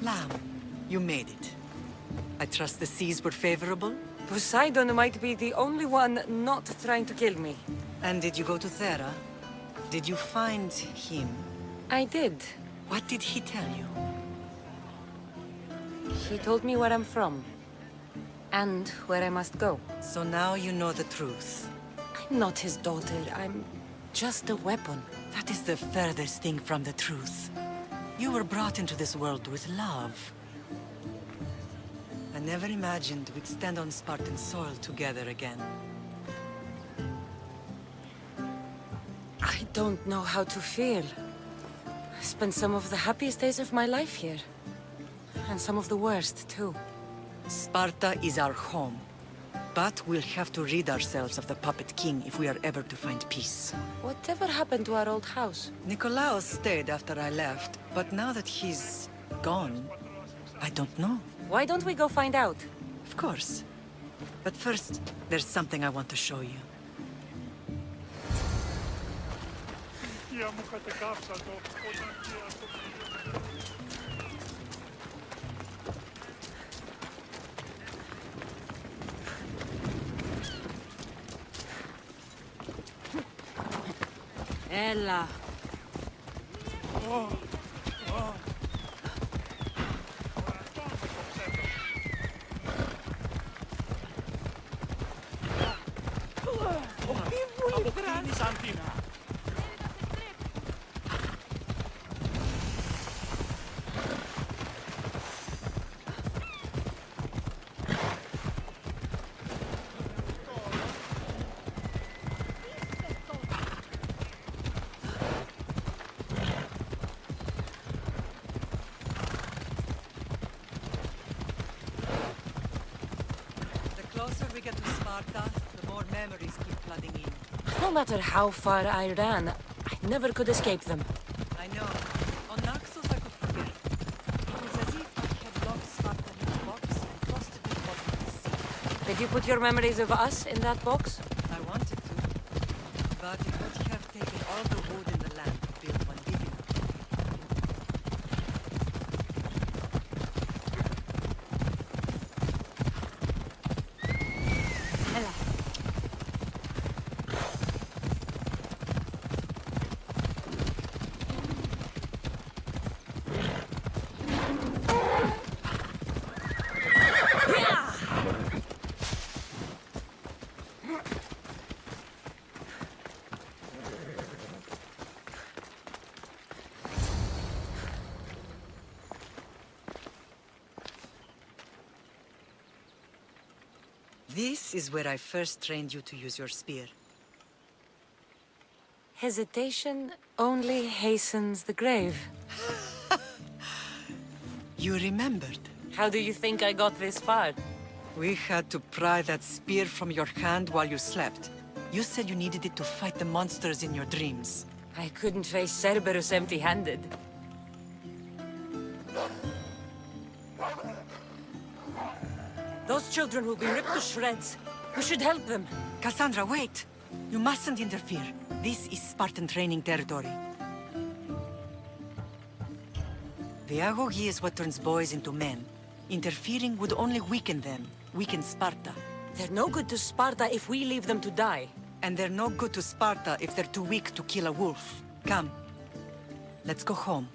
Lamb, you made it. I trust the seas were favorable? Poseidon might be the only one not trying to kill me. And did you go to Thera? Did you find him? I did. What did he tell you? He told me where I'm from. And where I must go. So now you know the truth. I'm not his daughter. I'm just a weapon. That is the furthest thing from the truth. You were brought into this world with love. I never imagined we'd stand on Spartan soil together again. I don't know how to feel. I spent some of the happiest days of my life here. And some of the worst, too. Sparta is our home. But we'll have to rid ourselves of the Puppet King if we are ever to find peace. Whatever happened to our old house? Nikolaos stayed after I left, but now that he's gone, I don't know. Why don't we go find out? Of course. But first, there's something I want to show you. Ella. The closer we get to Sparta, the more memories keep flooding in. No matter how far I ran, I never could escape them. I know. On Naxos I could forget. It was as if I had locked Sparta in a box and tossed it in the bottom of the sea. Did you put your memories of us in that box? I wanted to, but it would have taken all the wood in the land to build one big enough. Ella. This is where I first trained you to use your spear. Hesitation only hastens the grave. You remembered. How do you think I got this far? We had to pry that spear from your hand while you slept. You said you needed it to fight the monsters in your dreams. I couldn't face Cerberus empty-handed. Those children will be ripped to shreds. We should help them. Cassandra, wait! You mustn't interfere. This is Spartan training territory. The Agogi is what turns boys into men. Interfering would only weaken them, weaken Sparta. They're no good to Sparta if we leave them to die. And they're no good to Sparta if they're too weak to kill a wolf. Come. Let's go home.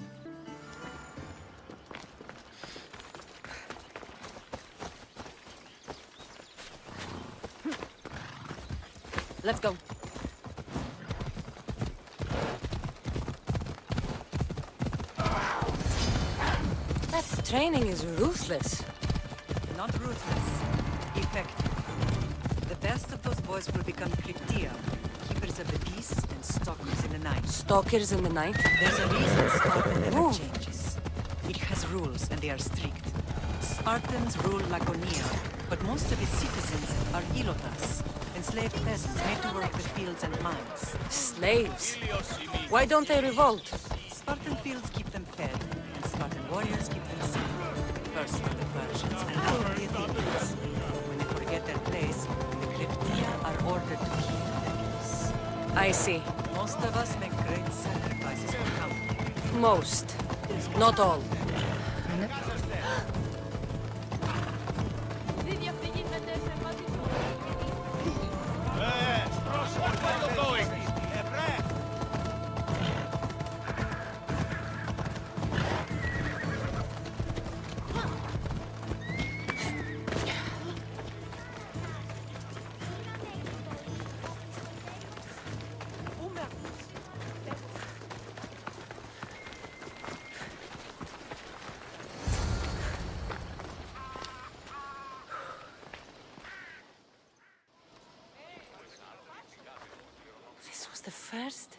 Let's go. That training is ruthless. Not ruthless. Effective. The best of those boys will become Cryptia, keepers of the peace and stalkers in the night. Stalkers in the night? There's a reason Sparta never Ooh. changes. It has rules, and they are strict. Spartans rule Laconia, but most of its citizens are ilotas, enslaved peasants made to work the fields and mines. Slaves. Why don't they revolt? Spartan fields keep them fed, and Spartan warriors keep them safe. First from the Persians, and now from the Athenians. When they forget their place, the Cryptia are ordered to keep the peace. I see. Most of us make great sacrifices for comfort. Most. Not all. This was the first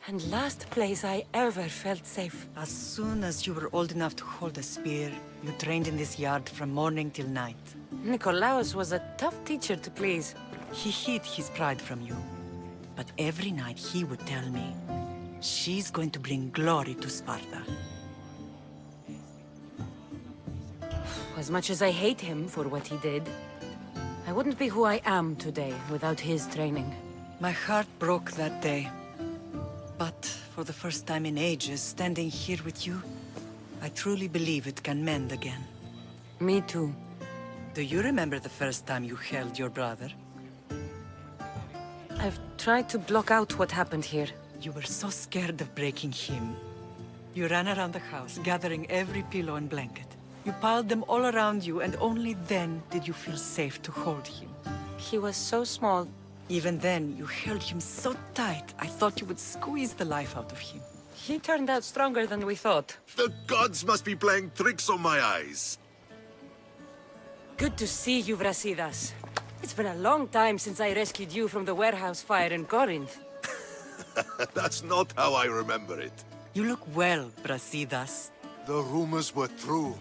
and last place I ever felt safe. As soon as you were old enough to hold a spear, you trained in this yard from morning till night. Nikolaos was a tough teacher to please. He hid his pride from you. But every night he would tell me, she's going to bring glory to Sparta. As much as I hate him for what he did, I wouldn't be who I am today without his training. My heart broke that day. But for the first time in ages, standing here with you, I truly believe it can mend again. Me too. Do you remember the first time you held your brother? I've tried to block out what happened here. You were so scared of breaking him. You ran around the house, gathering every pillow and blanket. You piled them all around you, and only then did you feel safe to hold him. He was so small. Even then, you held him so tight, I thought you would squeeze the life out of him. He turned out stronger than we thought. The gods must be playing tricks on my eyes. Good to see you, Brasidas. It's been a long time since I rescued you from the warehouse fire in Corinth. That's not how I remember it. You look well, Brasidas. The rumors were true.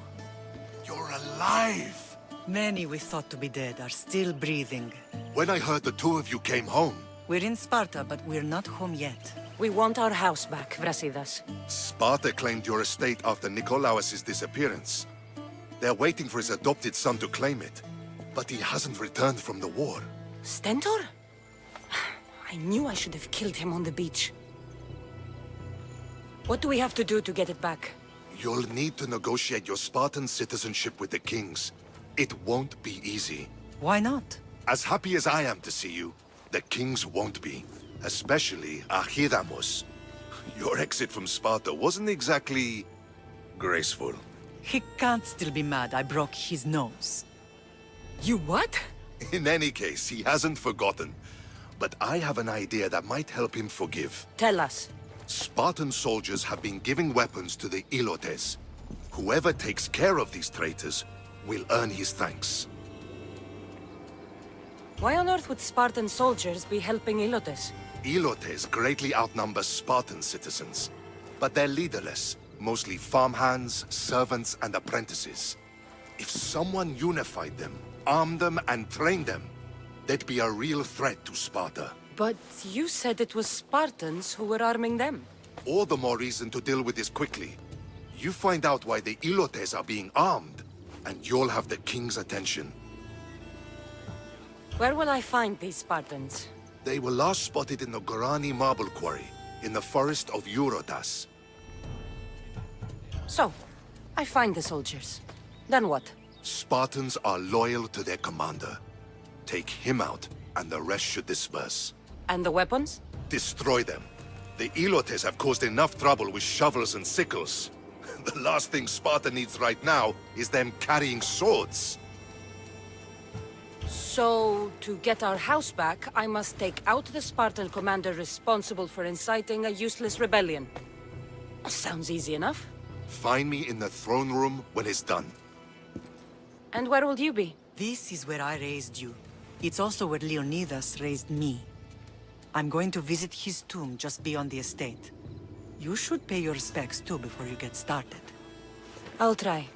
You're alive! Many we thought to be dead are still breathing. When I heard the two of you came home, We're in Sparta, but we're not home yet. We want our house back, Brasidas. Sparta claimed your estate after Nikolaos' disappearance. They're waiting for his adopted son to claim it, but he hasn't returned from the war. Stentor? I knew I should have killed him on the beach. What do we have to do to get it back? You'll need to negotiate your Spartan citizenship with the kings. It won't be easy. Why not? As happy as I am to see you, the kings won't be. Especially Archidamos. Your exit from Sparta wasn't exactly graceful. He can't still be mad I broke his nose. You what? In any case, he hasn't forgotten. But I have an idea that might help him forgive. Tell us. Spartan soldiers have been giving weapons to the Ilotes. Whoever takes care of these traitors will earn his thanks. Why on earth would Spartan soldiers be helping Ilotes? Ilotes greatly outnumber Spartan citizens, but they're leaderless, mostly farmhands, servants, and apprentices. If someone unified them, armed them, and trained them, they'd be a real threat to Sparta. But you said it was Spartans who were arming them. All the more reason to deal with this quickly. You find out why the Ilotes are being armed, and you'll have the king's attention. Where will I find these Spartans? They were last spotted in the Gorani marble quarry, in the forest of Eurotas. So, I find the soldiers. Then what? Spartans are loyal to their commander. Take him out, and the rest should disperse. And the weapons? Destroy them. The Ilotes have caused enough trouble with shovels and sickles. The last thing Sparta needs right now is them carrying swords. So, to get our house back, I must take out the Spartan commander responsible for inciting a useless rebellion. Sounds easy enough. Find me in the throne room when it's done. And where will you be? This is where I raised you. It's also where Leonidas raised me. I'm going to visit his tomb just beyond the estate. You should pay your respects too before you get started. I'll try.